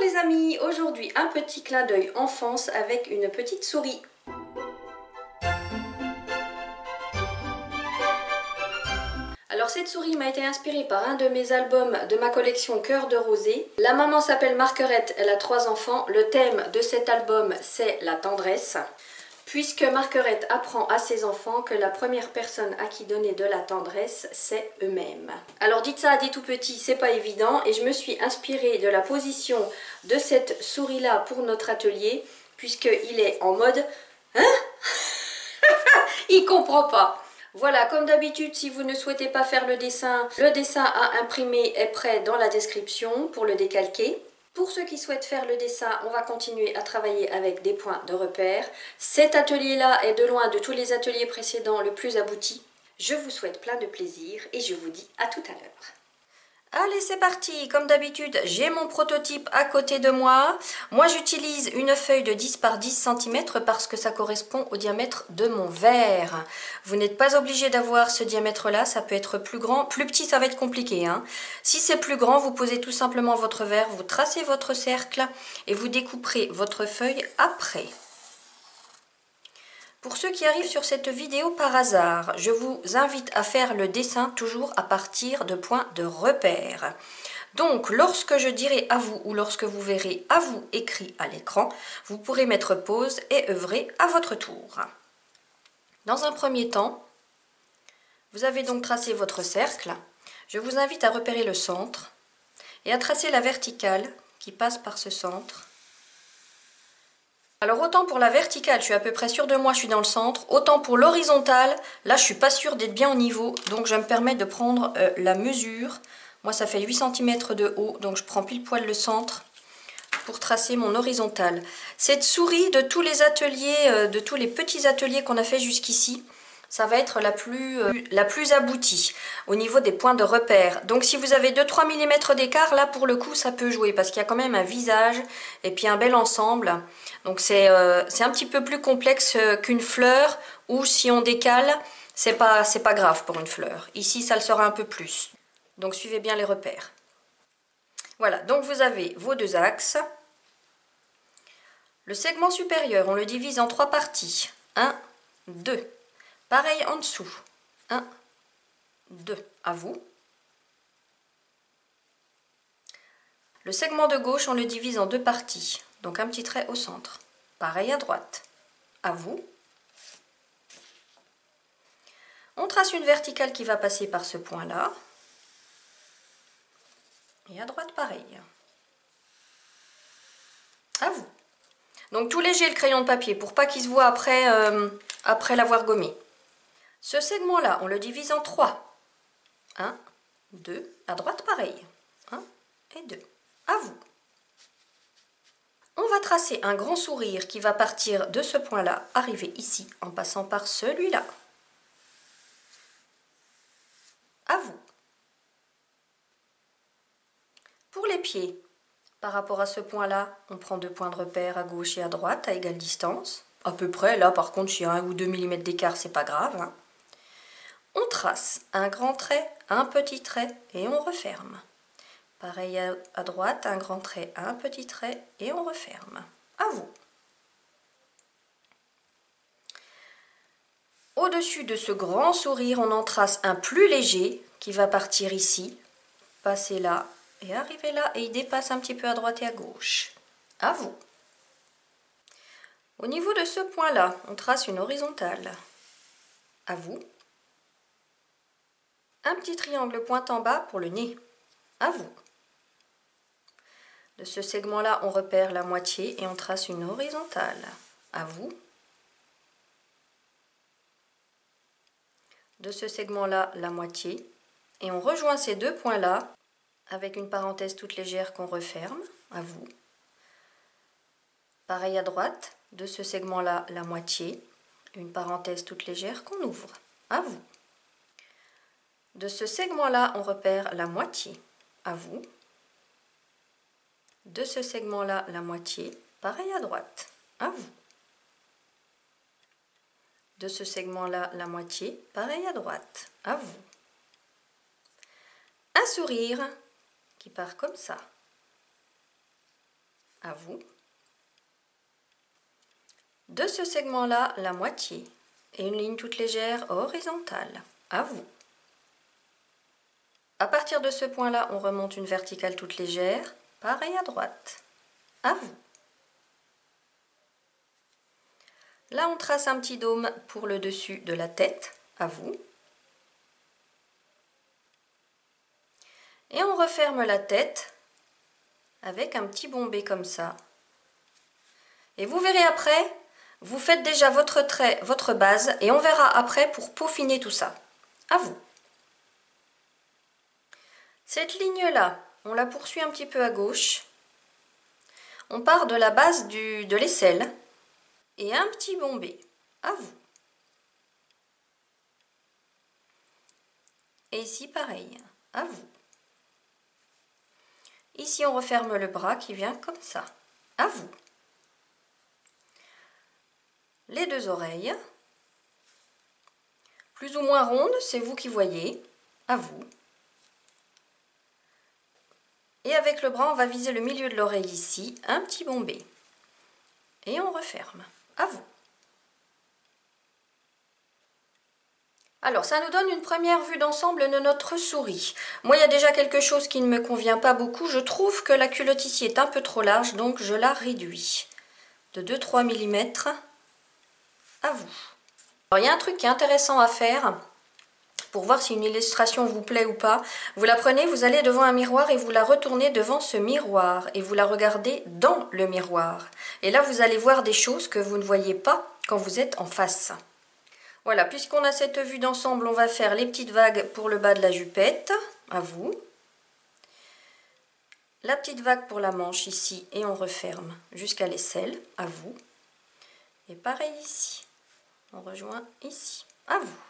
les amis, aujourd'hui un petit clin d'œil enfance avec une petite souris. Alors cette souris m'a été inspirée par un de mes albums de ma collection Cœur de Rosée. La maman s'appelle Marguerite, elle a 3 enfants. Le thème de cet album c'est la tendresse. Puisque Marguerite apprend à ses enfants que la première personne à qui donner de la tendresse, c'est eux-mêmes. Alors dites ça à des tout petits, c'est pas évident, et je me suis inspirée de la position de cette souris-là pour notre atelier, puisqu'il est en mode « Hein ?» Il comprend pas. Voilà, comme d'habitude, si vous ne souhaitez pas faire le dessin à imprimer est prêt dans la description pour le décalquer. Pour ceux qui souhaitent faire le dessin, on va continuer à travailler avec des points de repère. Cet atelier-là est de loin de tous les ateliers précédents le plus abouti. Je vous souhaite plein de plaisir et je vous dis à tout à l'heure. Allez, c'est parti. Comme d'habitude, j'ai mon prototype à côté de moi. Moi, j'utilise une feuille de 10 par 10 cm parce que ça correspond au diamètre de mon verre. Vous n'êtes pas obligé d'avoir ce diamètre-là, ça peut être plus grand. Plus petit, ça va être compliqué, hein. Si c'est plus grand, vous posez tout simplement votre verre, vous tracez votre cercle et vous découperez votre feuille après. Pour ceux qui arrivent sur cette vidéo par hasard, je vous invite à faire le dessin toujours à partir de points de repère. Donc, lorsque je dirai à vous ou lorsque vous verrez à vous écrit à l'écran, vous pourrez mettre pause et œuvrer à votre tour. Dans un premier temps, vous avez donc tracé votre cercle. Je vous invite à repérer le centre et à tracer la verticale qui passe par ce centre. Alors autant pour la verticale, je suis à peu près sûre de moi, je suis dans le centre. Autant pour l'horizontale, là je suis pas sûre d'être bien au niveau. Donc je me permets de prendre la mesure. Moi ça fait 8 cm de haut, donc je prends pile poil le centre pour tracer mon horizontale. Cette souris de tous les ateliers, de tous les petits ateliers qu'on a fait jusqu'ici, ça va être la plus aboutie au niveau des points de repère. Donc si vous avez 2-3 mm d'écart, là pour le coup ça peut jouer parce qu'il y a quand même un visage et puis un bel ensemble. Donc c'est un petit peu plus complexe qu'une fleur ou si on décale, c'est pas grave pour une fleur. Ici ça le sera un peu plus. Donc suivez bien les repères. Voilà, donc vous avez vos 2 axes. Le segment supérieur, on le divise en 3 parties. 1, 2. Pareil en dessous. 1, 2. À vous. Le segment de gauche, on le divise en 2 parties. Donc un petit trait au centre. Pareil à droite. À vous. On trace une verticale qui va passer par ce point-là. Et à droite, pareil. À vous. Donc tout léger le crayon de papier pour pas qu'il se voit après l'avoir gommé. Ce segment-là, on le divise en 3. 1, 2, à droite pareil. 1 et 2. À vous. On va tracer un grand sourire qui va partir de ce point-là, arriver ici en passant par celui-là. À vous. Pour les pieds, par rapport à ce point-là, on prend 2 points de repère à gauche et à droite à égale distance. À peu près, là par contre, s'il y a 1 ou 2 mm d'écart, c'est pas grave, hein. On trace un grand trait, un petit trait et on referme. Pareil à droite, un grand trait, un petit trait et on referme. À vous. Au-dessus de ce grand sourire, on en trace un plus léger qui va partir ici, passer là et arriver là et il dépasse un petit peu à droite et à gauche. À vous. Au niveau de ce point-là, on trace une horizontale. À vous. Un petit triangle pointe en bas pour le nez. À vous. De ce segment-là, on repère la moitié et on trace une horizontale. À vous. De ce segment-là, la moitié. Et on rejoint ces 2 points-là avec une parenthèse toute légère qu'on referme. À vous. Pareil à droite. De ce segment-là, la moitié. Une parenthèse toute légère qu'on ouvre. À vous. De ce segment-là, on repère la moitié. À vous. De ce segment-là, la moitié. Pareil à droite. À vous. De ce segment-là, la moitié. Pareil à droite. À vous. Un sourire qui part comme ça. à vous. De ce segment-là, la moitié. Et une ligne toute légère horizontale, à vous. À partir de ce point-là, on remonte une verticale toute légère, pareil à droite, à vous. Là, on trace un petit dôme pour le dessus de la tête, à vous. Et on referme la tête avec un petit bombé comme ça. Et vous verrez après, vous faites déjà votre trait, votre base, et on verra après pour peaufiner tout ça. À vous. Cette ligne-là, on la poursuit un petit peu à gauche. On part de la base de l'aisselle et un petit bombé. À vous. Et ici, pareil. À vous. Ici, on referme le bras qui vient comme ça. À vous. Les deux oreilles. Plus ou moins rondes, c'est vous qui voyez. À vous. Et avec le bras, on va viser le milieu de l'oreille ici. Un petit bombé. Et on referme. À vous. Alors, ça nous donne une première vue d'ensemble de notre souris. Moi, il y a déjà quelque chose qui ne me convient pas beaucoup. Je trouve que la culotte ici est un peu trop large, donc je la réduis de 2-3 mm. À vous. Alors, il y a un truc qui est intéressant à faire pour voir si une illustration vous plaît ou pas. Vous la prenez, vous allez devant un miroir et vous la retournez devant ce miroir et vous la regardez dans le miroir. Et là, vous allez voir des choses que vous ne voyez pas quand vous êtes en face. Voilà, puisqu'on a cette vue d'ensemble, on va faire les petites vagues pour le bas de la jupette, à vous. La petite vague pour la manche ici, et on referme jusqu'à l'aisselle, à vous. Et pareil ici, on rejoint ici, à vous.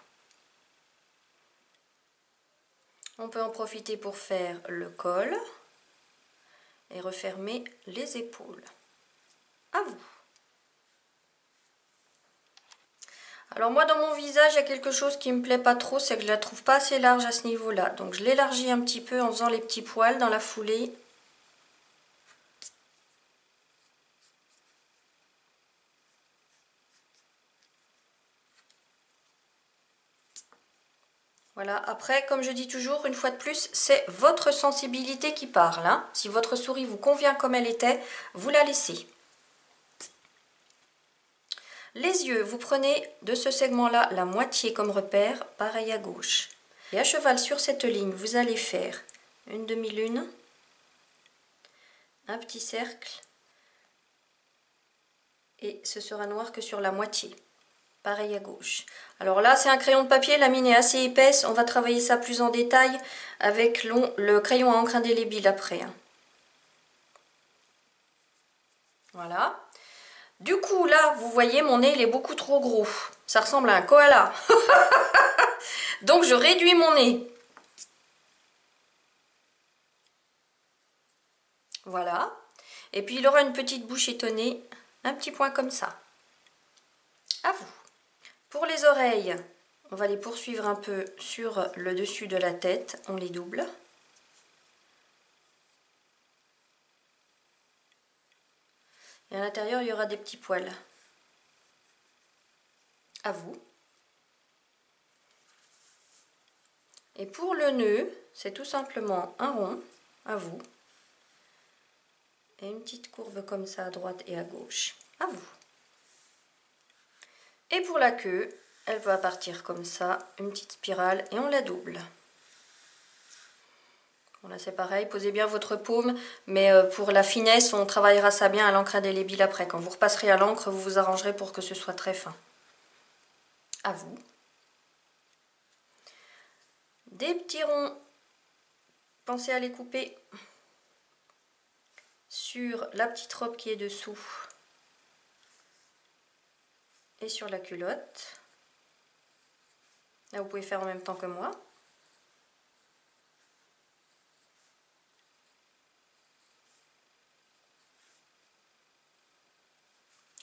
On peut en profiter pour faire le col et refermer les épaules, à vous. Alors moi dans mon visage il y a quelque chose qui me plaît pas trop, c'est que je la trouve pas assez large à ce niveau-là. Donc je l'élargis un petit peu en faisant les petits poils dans la foulée. Voilà, après comme je dis toujours, une fois de plus, c'est votre sensibilité qui parle, hein. Si votre souris vous convient comme elle était, vous la laissez. Les yeux, vous prenez de ce segment-là la moitié comme repère, pareil à gauche. Et à cheval sur cette ligne, vous allez faire une demi-lune, un petit cercle, et ce sera noir que sur la moitié, pareil à gauche. Alors là, c'est un crayon de papier, la mine est assez épaisse, on va travailler ça plus en détail avec le crayon à encre indélébile après. Voilà. Du coup, là, vous voyez, mon nez, il est beaucoup trop gros. Ça ressemble à un koala. Donc, je réduis mon nez. Voilà. Et puis, il aura une petite bouche étonnée. Un petit point comme ça. À vous. Pour les oreilles, on va les poursuivre un peu sur le dessus de la tête. On les double. Et à l'intérieur, il y aura des petits poils. À vous. Et pour le nœud, c'est tout simplement un rond, à vous. Et une petite courbe comme ça à droite et à gauche, à vous. Et pour la queue, elle va partir comme ça, une petite spirale, et on la double. Bon, là c'est pareil, posez bien votre paume, mais pour la finesse, on travaillera ça bien à l'encre indélébile après. Quand vous repasserez à l'encre, vous vous arrangerez pour que ce soit très fin. À vous. Des petits ronds, pensez à les couper sur la petite robe qui est dessous et sur la culotte. Là, vous pouvez faire en même temps que moi.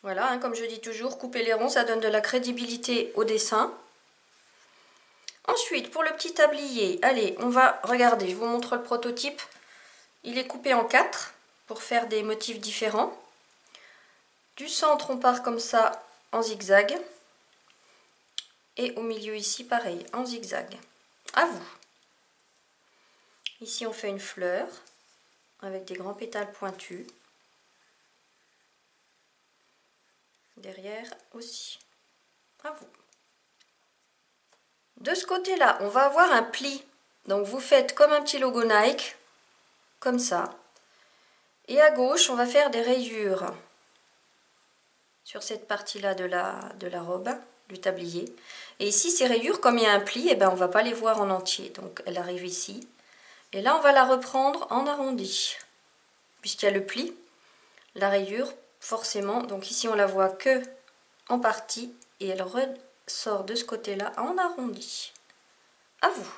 Voilà, hein, comme je dis toujours, couper les ronds, ça donne de la crédibilité au dessin. Ensuite, pour le petit tablier, allez, on va regarder, je vous montre le prototype. Il est coupé en 4. pour faire des motifs différents. Du centre, on part comme ça en zigzag. Et au milieu ici, pareil, en zigzag. À vous. Ici, on fait une fleur avec des grands pétales pointus. Derrière aussi. À vous. De ce côté-là, on va avoir un pli. Donc, vous faites comme un petit logo Nike, comme ça. Et à gauche, on va faire des rayures sur cette partie-là de la robe, du tablier. Et ici, ces rayures, comme il y a un pli, eh ben, on ne va pas les voir en entier. Donc, elle arrive ici. Et là, on va la reprendre en arrondi. Puisqu'il y a le pli, la rayure, forcément. Donc ici, on la voit que en partie. Et elle ressort de ce côté-là en arrondi. À vous.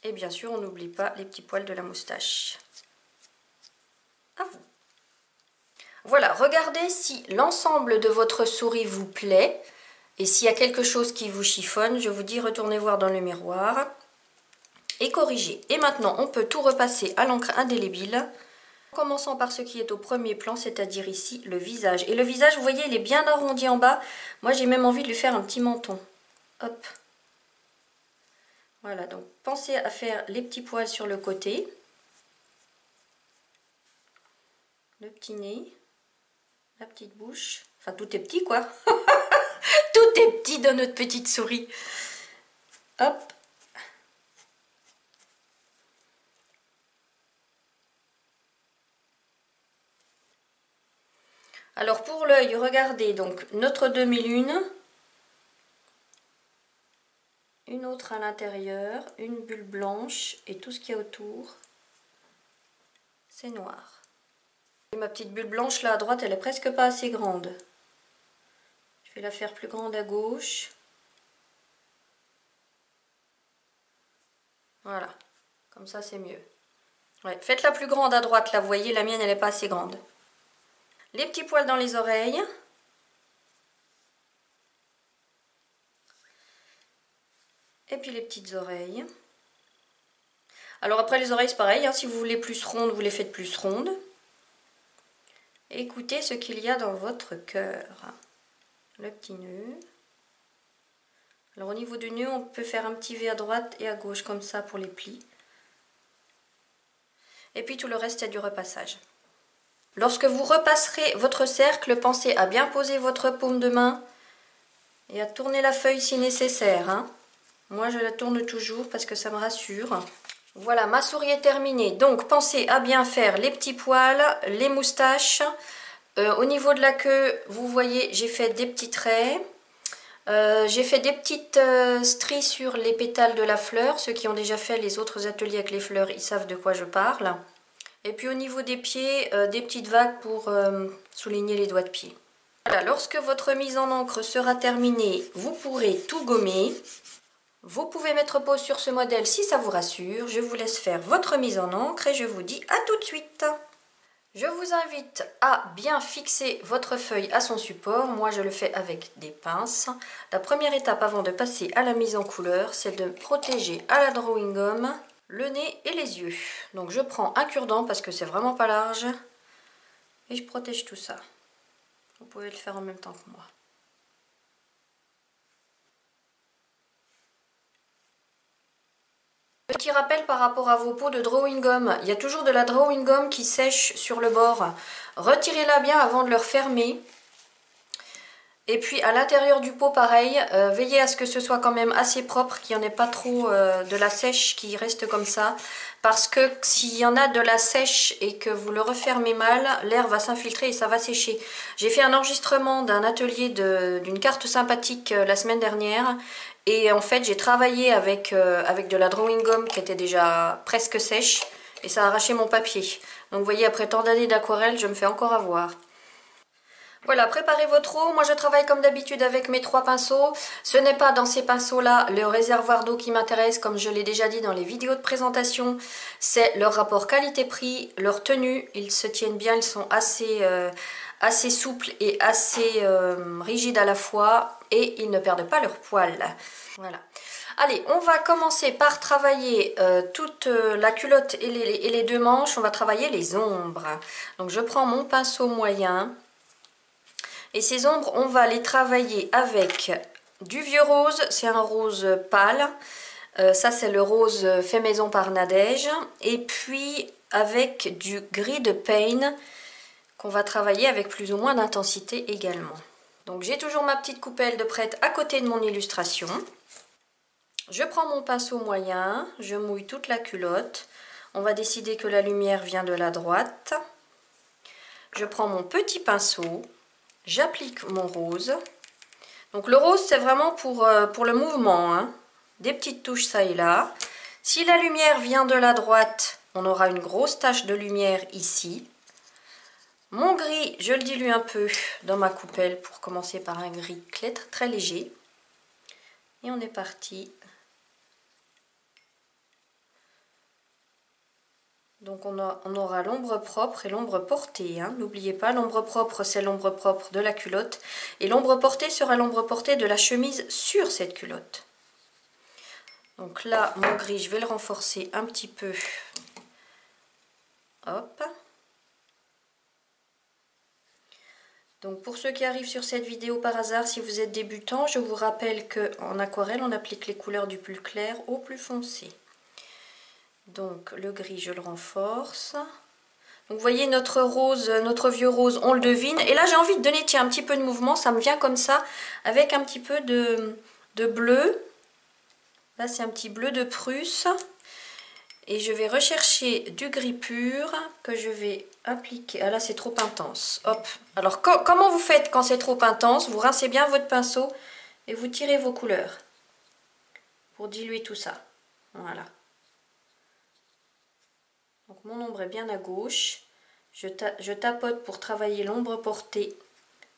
Et bien sûr, on n'oublie pas les petits poils de la moustache. À vous. Voilà, regardez si l'ensemble de votre souris vous plaît. Et s'il y a quelque chose qui vous chiffonne, je vous dis retournez voir dans le miroir. Et corrigez. Et maintenant, on peut tout repasser à l'encre indélébile. En commençant par ce qui est au premier plan, c'est-à-dire ici, le visage. Et le visage, vous voyez, il est bien arrondi en bas. Moi, j'ai même envie de lui faire un petit menton. Hop. Voilà, donc pensez à faire les petits poils sur le côté. Le petit nez. La petite bouche. Enfin, tout est petit, quoi. Tout est petit dans notre petite souris. Hop. Alors, pour l'œil, regardez, donc, notre demi-lune. Une autre à l'intérieur. Une bulle blanche. Et tout ce qu'il y a autour, c'est noir. Et ma petite bulle blanche, là, à droite, elle est presque pas assez grande. Je vais la faire plus grande à gauche. Voilà, comme ça c'est mieux. Ouais, faites-la plus grande à droite, là, vous voyez, la mienne elle n'est pas assez grande. Les petits poils dans les oreilles. Et puis les petites oreilles. Alors après les oreilles c'est pareil, hein, si vous voulez plus rondes, vous les faites plus rondes. Écoutez ce qu'il y a dans votre cœur. Le petit nœud. Alors au niveau du nœud, on peut faire un petit V à droite et à gauche comme ça pour les plis. Et puis tout le reste, c'est du repassage. Lorsque vous repasserez votre cercle, pensez à bien poser votre paume de main et à tourner la feuille si nécessaire. Hein. Moi, je la tourne toujours parce que ça me rassure. Voilà, ma souris est terminée. Donc, pensez à bien faire les petits poils, les moustaches. Au niveau de la queue, vous voyez, j'ai fait des petits traits. J'ai fait des petites stries sur les pétales de la fleur. Ceux qui ont déjà fait les autres ateliers avec les fleurs, ils savent de quoi je parle. Et puis au niveau des pieds, des petites vagues pour souligner les doigts de pied. Voilà, lorsque votre mise en encre sera terminée, vous pourrez tout gommer. Vous pouvez mettre pause sur ce modèle si ça vous rassure. Je vous laisse faire votre mise en encre et je vous dis à tout de suite. Je vous invite à bien fixer votre feuille à son support. Moi, je le fais avec des pinces. La première étape avant de passer à la mise en couleur, c'est de protéger à la drawing gum le nez et les yeux. Donc, je prends un cure-dent parce que c'est vraiment pas large. Et je protège tout ça. Vous pouvez le faire en même temps que moi. Petit rappel par rapport à vos pots de drawing gum. Il y a toujours de la drawing gum qui sèche sur le bord. Retirez-la bien avant de le refermer. Et puis à l'intérieur du pot, pareil, veillez à ce que ce soit quand même assez propre, qu'il n'y en ait pas trop de la sèche qui reste comme ça. Parce que s'il y en a de la sèche et que vous le refermez mal, l'air va s'infiltrer et ça va sécher. J'ai fait un enregistrement d'un atelier d'une carte sympathique la semaine dernière. Et en fait, j'ai travaillé avec de la drawing gum qui était déjà presque sèche. Et ça a arraché mon papier. Donc vous voyez, après tant d'années d'aquarelle, je me fais encore avoir. Voilà, préparez votre eau. Moi, je travaille comme d'habitude avec mes 3 pinceaux. Ce n'est pas dans ces pinceaux-là le réservoir d'eau qui m'intéresse, comme je l'ai déjà dit dans les vidéos de présentation. C'est leur rapport qualité-prix, leur tenue. Ils se tiennent bien, ils sont assez souples et assez rigides à la fois. Et ils ne perdent pas leur poil. Voilà. Allez, on va commencer par travailler toute la culotte et les deux manches. On va travailler les ombres. Donc je prends mon pinceau moyen. Et ces ombres, on va les travailler avec du vieux rose. C'est un rose pâle. Ça, c'est le rose fait maison par Nadège. Et puis avec du gris de Pain qu'on va travailler avec plus ou moins d'intensité également. Donc j'ai toujours ma petite coupelle de prête à côté de mon illustration. Je prends mon pinceau moyen, je mouille toute la culotte. On va décider que la lumière vient de la droite. Je prends mon petit pinceau, j'applique mon rose. Donc le rose, c'est vraiment pour le mouvement, hein. Des petites touches ça et là. Si la lumière vient de la droite, on aura une grosse tache de lumière ici. Mon gris, je le dilue un peu dans ma coupelle pour commencer par un gris clair, très léger. Et on est parti. Donc on aura l'ombre propre et l'ombre portée. Hein. N'oubliez pas, l'ombre propre, c'est l'ombre propre de la culotte. Et l'ombre portée sera l'ombre portée de la chemise sur cette culotte. Donc là, mon gris, je vais le renforcer un petit peu. Hop. Donc pour ceux qui arrivent sur cette vidéo par hasard, si vous êtes débutant, je vous rappelle qu'en aquarelle, on applique les couleurs du plus clair au plus foncé. Donc le gris, je le renforce. Donc vous voyez notre rose, notre vieux rose, on le devine. Et là j'ai envie de donner tiens, un petit peu de mouvement, ça me vient comme ça, avec un petit peu de bleu. Là c'est un petit bleu de Prusse. Et je vais rechercher du gris pur que je vais appliquer. Ah là c'est trop intense. Hop. Alors comment vous faites quand c'est trop intense? Vous rincez bien votre pinceau et vous tirez vos couleurs pour diluer tout ça. Voilà. Donc mon ombre est bien à gauche. Je tapote pour travailler l'ombre portée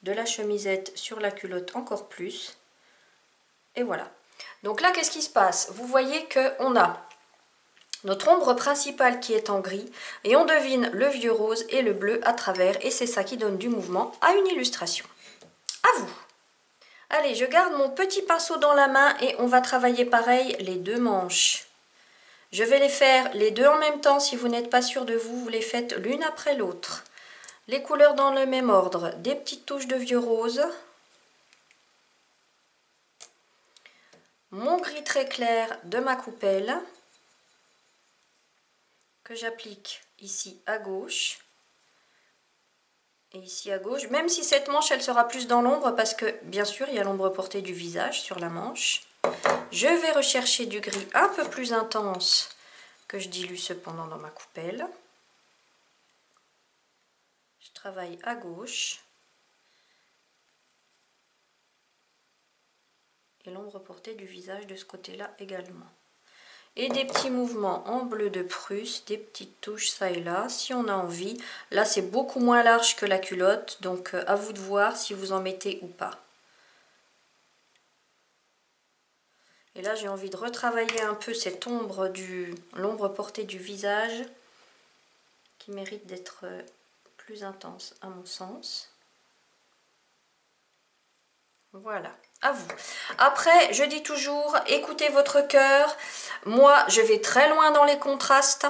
de la chemisette sur la culotte encore plus. Et voilà. Donc là, qu'est-ce qui se passe? Vous voyez qu'on a notre ombre principale qui est en gris et on devine le vieux rose et le bleu à travers et c'est ça qui donne du mouvement à une illustration. À vous! Allez, je garde mon petit pinceau dans la main et on va travailler pareil les deux manches. Je vais les faire les deux en même temps. Si vous n'êtes pas sûr de vous, vous les faites l'une après l'autre. Les couleurs dans le même ordre. Des petites touches de vieux rose. Mon gris très clair de ma coupelle. Que j'applique ici à gauche. Et ici à gauche. Même si cette manche, elle sera plus dans l'ombre parce que, bien sûr, il y a l'ombre portée du visage sur la manche. Je vais rechercher du gris un peu plus intense que je dilue cependant dans ma coupelle. Je travaille à gauche. Et l'ombre portée du visage de ce côté-là également. Et des petits mouvements en bleu de Prusse, des petites touches ça et là, si on a envie. Là, c'est beaucoup moins large que la culotte, donc à vous de voir si vous en mettez ou pas. Et là, j'ai envie de retravailler un peu cette ombre, l'ombre portée du visage, qui mérite d'être plus intense à mon sens. Voilà, à vous. Après, je dis toujours, écoutez votre cœur. Moi, je vais très loin dans les contrastes.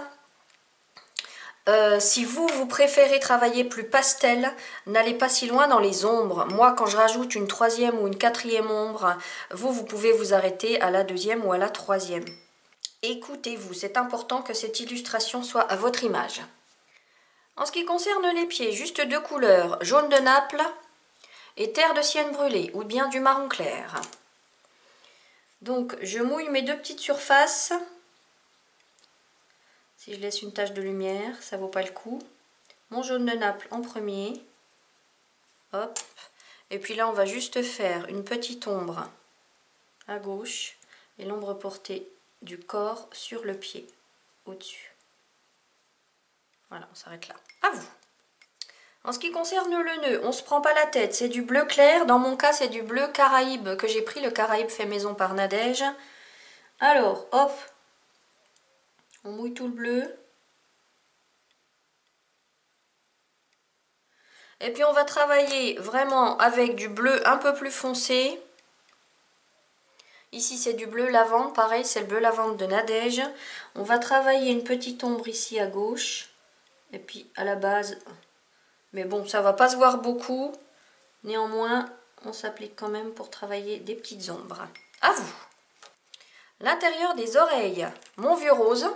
Si vous préférez travailler plus pastel, n'allez pas si loin dans les ombres. Moi, quand je rajoute une troisième ou une quatrième ombre, vous pouvez vous arrêter à la deuxième ou à la troisième. Écoutez-vous, c'est important que cette illustration soit à votre image. En ce qui concerne les pieds, juste deux couleurs, jaune de Naples et terre de sienne brûlée, ou bien du marron clair. Donc, je mouille mes deux petites surfaces. Si je laisse une tache de lumière, ça vaut pas le coup. Mon jaune de Naples en premier. Hop. Et puis là, on va juste faire une petite ombre à gauche et l'ombre portée du corps sur le pied, au-dessus. Voilà, on s'arrête là. À vous! En ce qui concerne le nœud, on ne se prend pas la tête, c'est du bleu clair. Dans mon cas, c'est du bleu Caraïbe que j'ai pris, le Caraïbe fait maison par Nadège. Alors, hop, on mouille tout le bleu. Et puis on va travailler vraiment avec du bleu un peu plus foncé, Ici c'est du bleu lavande, pareil c'est le bleu lavande de Nadège. On va travailler une petite ombre ici à gauche. Et puis à la base, mais bon ça va pas se voir beaucoup. Néanmoins on s'applique quand même pour travailler des petites ombres. À vous. L'intérieur des oreilles, mon vieux rose.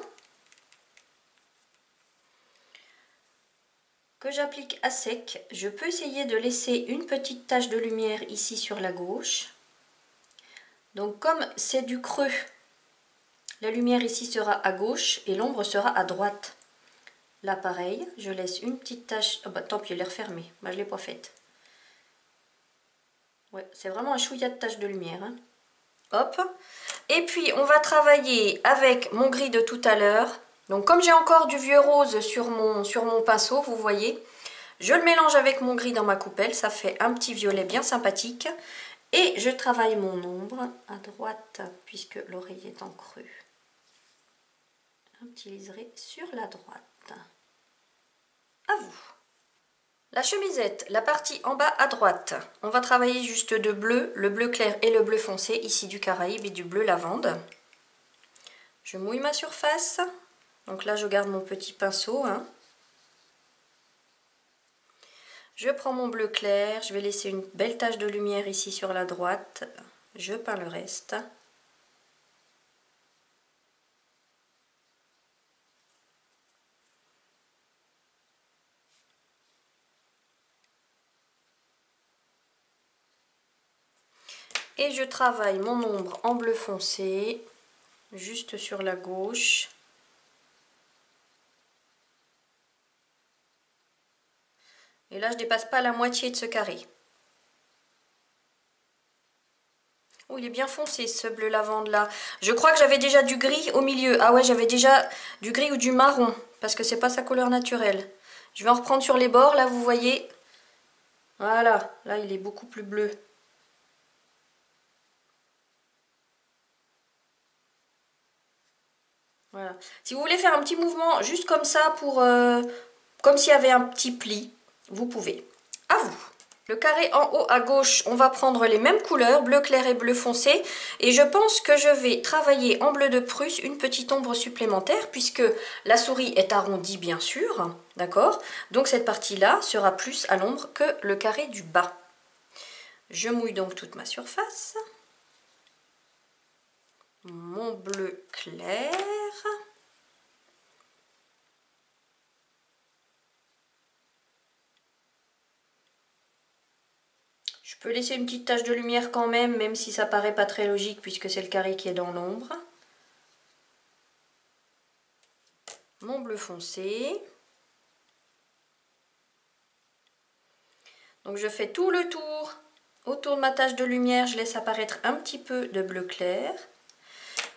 Que j'applique à sec. Je peux essayer de laisser une petite tache de lumière ici sur la gauche. Donc comme c'est du creux, la lumière ici sera à gauche et l'ombre sera à droite. Là pareil, je laisse une petite tache. Oh bah tant pis, elle est refermée. Bah, je ne l'ai pas faite. Ouais, c'est vraiment un chouïa de tache de lumière. Hein. Hop. Et puis on va travailler avec mon gris de tout à l'heure. Donc comme j'ai encore du vieux rose sur mon pinceau, vous voyez, je le mélange avec mon gris dans ma coupelle. Ça fait un petit violet bien sympathique. Et je travaille mon ombre à droite, puisque l'oreille est en creux. Un petit liseré sur la droite. À vous. La chemisette, la partie en bas à droite. On va travailler juste de bleu, le bleu clair et le bleu foncé, ici du Caraïbe et du bleu lavande. Je mouille ma surface. Donc là, je garde mon petit pinceau. Hein. Je prends mon bleu clair, je vais laisser une belle tache de lumière ici sur la droite. Je peins le reste. Et je travaille mon ombre en bleu foncé, juste sur la gauche. Et là, je ne dépasse pas la moitié de ce carré. Oh, il est bien foncé ce bleu lavande là. Je crois que j'avais déjà du gris au milieu. Ah ouais, j'avais déjà du gris ou du marron, parce que c'est pas sa couleur naturelle. Je vais en reprendre sur les bords, là, vous voyez. Voilà, là, il est beaucoup plus bleu. Voilà. Si vous voulez faire un petit mouvement juste comme ça, comme s'il y avait un petit pli, vous pouvez. À vous. Le carré en haut à gauche, on va prendre les mêmes couleurs, bleu clair et bleu foncé. Et je pense que je vais travailler en bleu de Prusse une petite ombre supplémentaire, puisque la souris est arrondie bien sûr, d'accord? Donc cette partie-là sera plus à l'ombre que le carré du bas. Je mouille donc toute ma surface. Mon bleu clair. Je peux laisser une petite tache de lumière quand même, même si ça paraît pas très logique puisque c'est le carré qui est dans l'ombre. Mon bleu foncé. Donc je fais tout le tour autour de ma tache de lumière, je laisse apparaître un petit peu de bleu clair.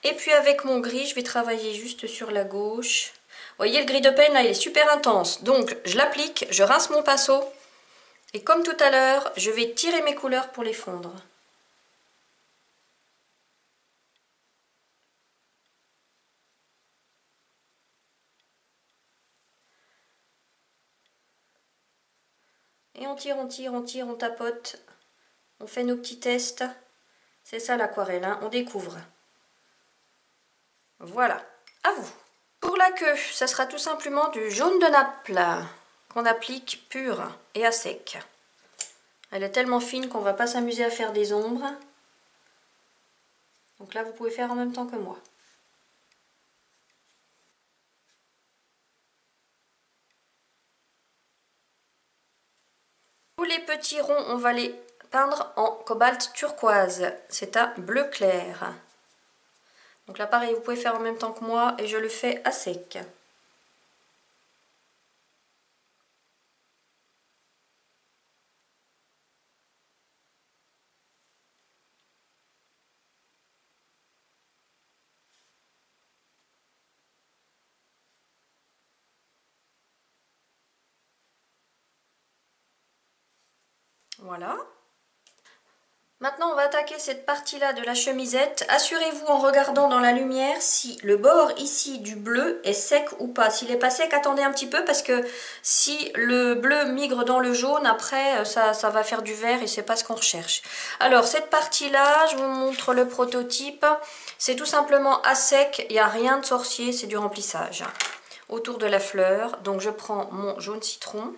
Et puis avec mon gris, je vais travailler juste sur la gauche. Vous voyez, le gris de Pen là, il est super intense. Donc je l'applique, je rince mon pinceau. Et comme tout à l'heure, je vais tirer mes couleurs pour les fondre. Et on tire, on tire, on tire, on tapote. On fait nos petits tests. C'est ça l'aquarelle, hein, on découvre. Voilà, à vous. Pour la queue, ça sera tout simplement du jaune de Naples qu'on applique pur et à sec. Elle est tellement fine qu'on ne va pas s'amuser à faire des ombres. Donc là, vous pouvez faire en même temps que moi. Tous les petits ronds, on va les peindre en cobalt turquoise. C'est un bleu clair. Donc là, pareil, vous pouvez faire en même temps que moi et je le fais à sec. Voilà. Maintenant, on va attaquer cette partie-là de la chemisette. Assurez-vous en regardant dans la lumière si le bord ici du bleu est sec ou pas. S'il n'est pas sec, attendez un petit peu parce que si le bleu migre dans le jaune, après, ça va faire du vert et c'est pas ce qu'on recherche. Alors, cette partie-là, je vous montre le prototype. C'est tout simplement à sec, il n'y a rien de sorcier, c'est du remplissage autour de la fleur. Donc, je prends mon jaune citron.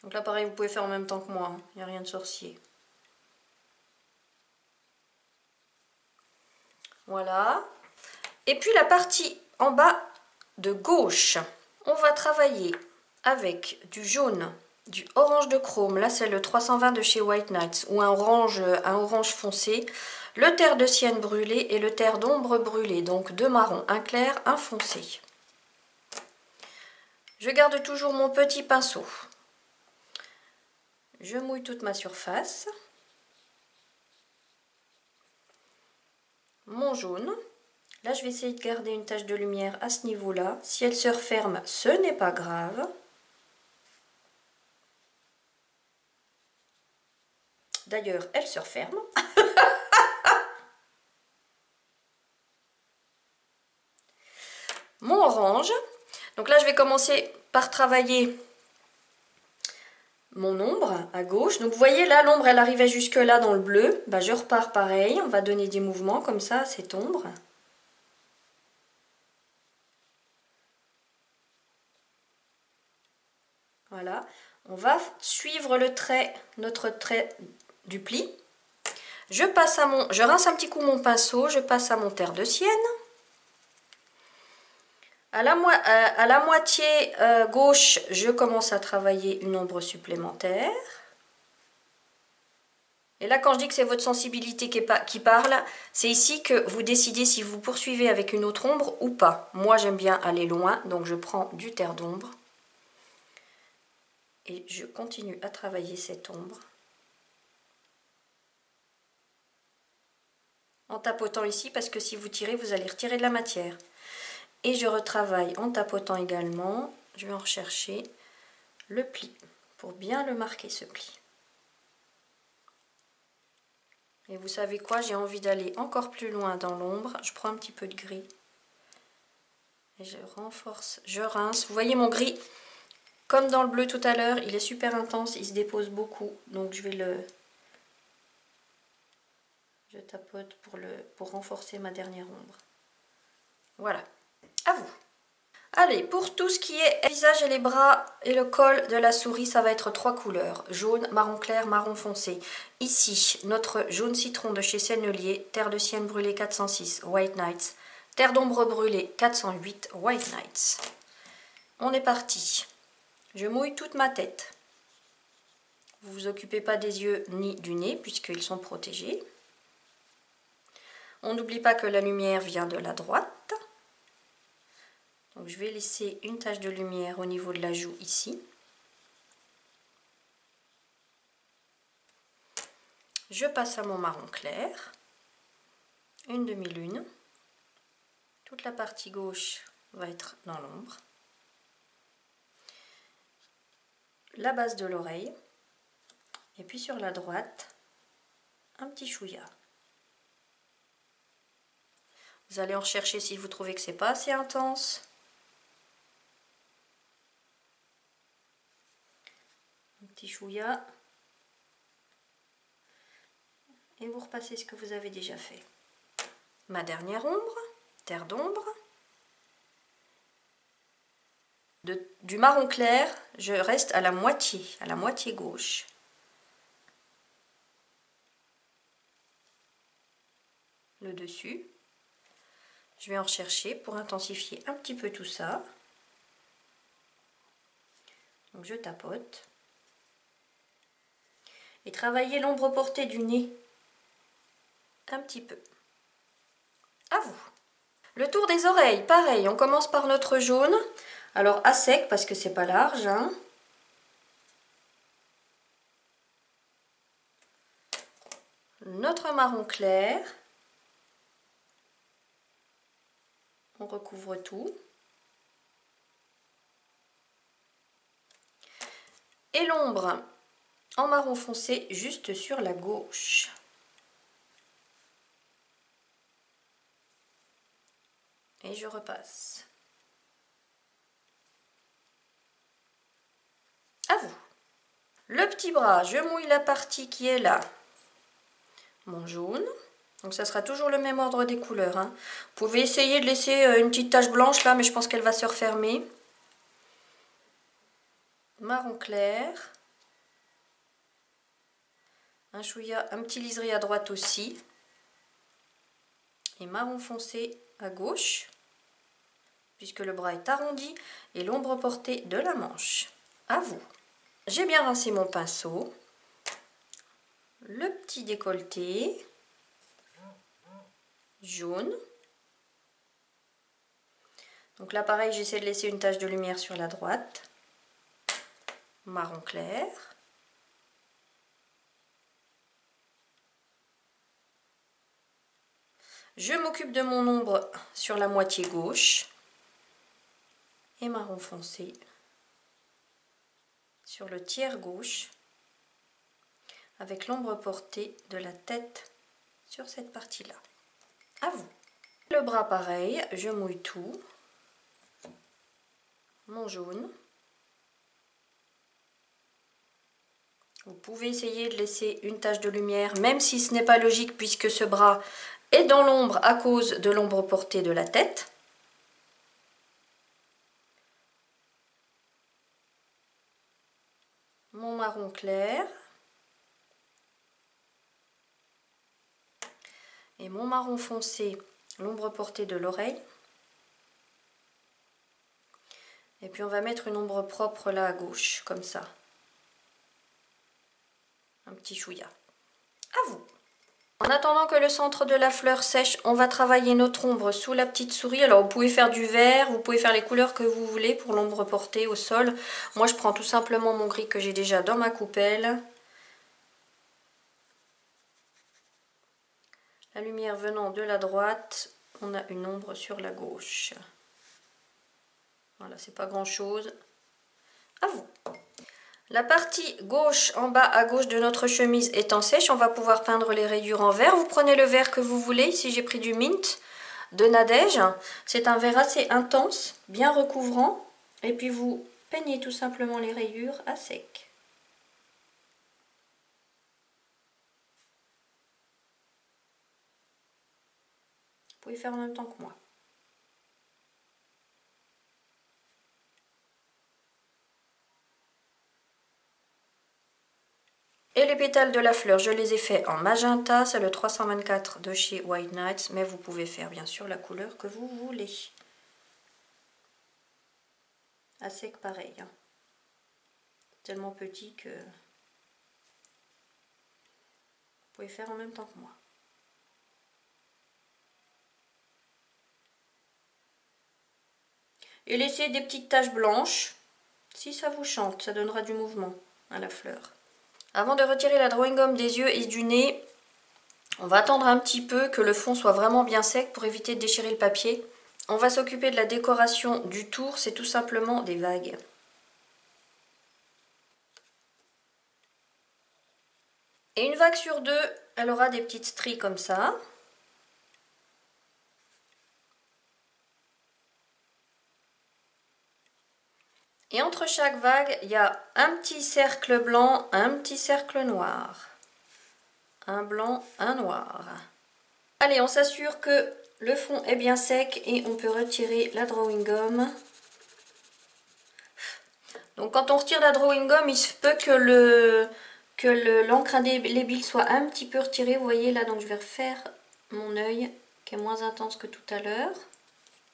Donc là, pareil, vous pouvez faire en même temps que moi, hein. Il n'y a rien de sorcier. Voilà. Et puis la partie en bas de gauche, on va travailler avec du jaune, du orange de chrome. Là, c'est le 320 de chez White Nights, ou un orange foncé. Le terre de sienne brûlé et le terre d'ombre brûlé. Donc deux marrons, un clair, un foncé. Je garde toujours mon petit pinceau. Je mouille toute ma surface. Mon jaune. Là, je vais essayer de garder une tache de lumière à ce niveau-là. Si elle se referme, ce n'est pas grave. D'ailleurs, elle se referme. Mon orange. Donc là, je vais commencer par travailler mon ombre à gauche. Donc vous voyez là, l'ombre, elle arrivait jusque là dans le bleu. Bah, je repars pareil. On va donner des mouvements comme ça à cette ombre. Voilà. On va suivre le trait, notre trait du pli. Je rince un petit coup mon pinceau. Je passe à mon terre de sienne. À la moitié gauche, je commence à travailler une ombre supplémentaire. Et là, quand je dis que c'est votre sensibilité qui parle, c'est ici que vous décidez si vous poursuivez avec une autre ombre ou pas. Moi, j'aime bien aller loin, donc je prends du terre d'ombre. Et je continue à travailler cette ombre. En tapotant ici, parce que si vous tirez, vous allez retirer de la matière. Et je retravaille en tapotant également. Je vais en rechercher le pli, pour bien le marquer ce pli. Et vous savez quoi, j'ai envie d'aller encore plus loin dans l'ombre. Je prends un petit peu de gris. Et je renforce, je rince. Vous voyez mon gris, comme dans le bleu tout à l'heure, il est super intense, il se dépose beaucoup. Donc je tapote pour renforcer ma dernière ombre. Voilà, à vous. Allez, pour tout ce qui est le visage et les bras et le col de la souris, ça va être 3 couleurs. Jaune, marron clair, marron foncé. Ici, notre jaune citron de chez Sennelier, terre de sienne brûlée 406, White Nights. Terre d'ombre brûlée 408, White Nights. On est parti. Je mouille toute ma tête. Vous ne vous occupez pas des yeux ni du nez puisqu'ils sont protégés. On n'oublie pas que la lumière vient de la droite. Donc je vais laisser une tache de lumière au niveau de la joue ici. Je passe à mon marron clair. Une demi-lune. Toute la partie gauche va être dans l'ombre. La base de l'oreille. Et puis sur la droite, un petit chouïa. Vous allez en rechercher si vous trouvez que c'est pas assez intense. Un petit chouïa. Et vous repassez ce que vous avez déjà fait. Ma dernière ombre, terre d'ombre. Du marron clair, je reste à la moitié gauche. Le dessus. Je vais en rechercher pour intensifier un petit peu tout ça. Donc je tapote. Et travailler l'ombre portée du nez. Un petit peu. À vous. Le tour des oreilles, pareil, on commence par notre jaune. Alors à sec parce que c'est pas large, hein. notre marron clair. On recouvre tout. Et l'ombre en marron foncé juste sur la gauche. Et je repasse. À vous. Le petit bras, je mouille la partie qui est là. Mon jaune. Donc ça sera toujours le même ordre des couleurs, hein. Vous pouvez essayer de laisser une petite tache blanche là, mais je pense qu'elle va se refermer. Marron clair. Un chouïa, un petit liseré à droite aussi. Et marron foncé à gauche, puisque le bras est arrondi, et l'ombre portée de la manche. À vous. J'ai bien rincé mon pinceau. Le petit décolleté. Jaune. Donc là pareil, j'essaie de laisser une tache de lumière sur la droite. Marron clair. Je m'occupe de mon ombre sur la moitié gauche. Et marron foncé sur le tiers gauche. Avec l'ombre portée de la tête sur cette partie-là. À vous. Le bras pareil, je mouille tout. Mon jaune. Vous pouvez essayer de laisser une tache de lumière, même si ce n'est pas logique puisque ce bras est dans l'ombre à cause de l'ombre portée de la tête. Mon marron clair. Et mon marron foncé, l'ombre portée de l'oreille. Et puis on va mettre une ombre propre là à gauche, comme ça. Un petit chouïa. À vous. En attendant que le centre de la fleur sèche, on va travailler notre ombre sous la petite souris. Alors vous pouvez faire du vert, vous pouvez faire les couleurs que vous voulez pour l'ombre portée au sol. Moi je prends tout simplement mon gris que j'ai déjà dans ma coupelle. La lumière venant de la droite, on a une ombre sur la gauche. Voilà, c'est pas grand chose. À vous. La partie gauche, en bas à gauche de notre chemise étant sèche, on va pouvoir peindre les rayures en vert. Vous prenez le vert que vous voulez. Ici, j'ai pris du Mint de Nadège. C'est un vert assez intense, bien recouvrant. Et puis, vous peignez tout simplement les rayures à sec. Vous pouvez faire en même temps que moi. Et les pétales de la fleur, je les ai faits en magenta, c'est le 324 de chez White Nights, mais vous pouvez faire bien sûr la couleur que vous voulez. À sec pareil, hein. Tellement petit que vous pouvez faire en même temps que moi. Et laissez des petites taches blanches, si ça vous chante, ça donnera du mouvement à la fleur. Avant de retirer la drawing gum des yeux et du nez, on va attendre un petit peu que le fond soit vraiment bien sec pour éviter de déchirer le papier. On va s'occuper de la décoration du tour, c'est tout simplement des vagues. Et une vague sur deux, elle aura des petites stries comme ça. Et entre chaque vague, il y a un petit cercle blanc, un petit cercle noir. Un blanc, un noir. Allez, on s'assure que le fond est bien sec et on peut retirer la drawing gum. Donc quand on retire la drawing gum, il se peut que l'encre indélébile soit un petit peu retirée. Vous voyez là, donc je vais refaire mon œil qui est moins intense que tout à l'heure.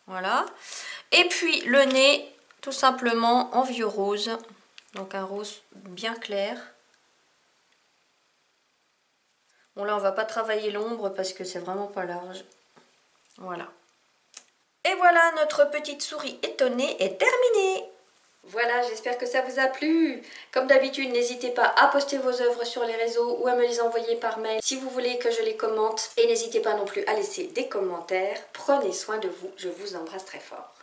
Voilà. Et puis le nez, tout simplement en vieux rose. Donc un rose bien clair. Bon là on va pas travailler l'ombre parce que c'est vraiment pas large. Voilà. Et voilà, notre petite souris étonnée est terminée. Voilà, j'espère que ça vous a plu. Comme d'habitude, n'hésitez pas à poster vos œuvres sur les réseaux ou à me les envoyer par mail si vous voulez que je les commente. Et n'hésitez pas non plus à laisser des commentaires. Prenez soin de vous, je vous embrasse très fort.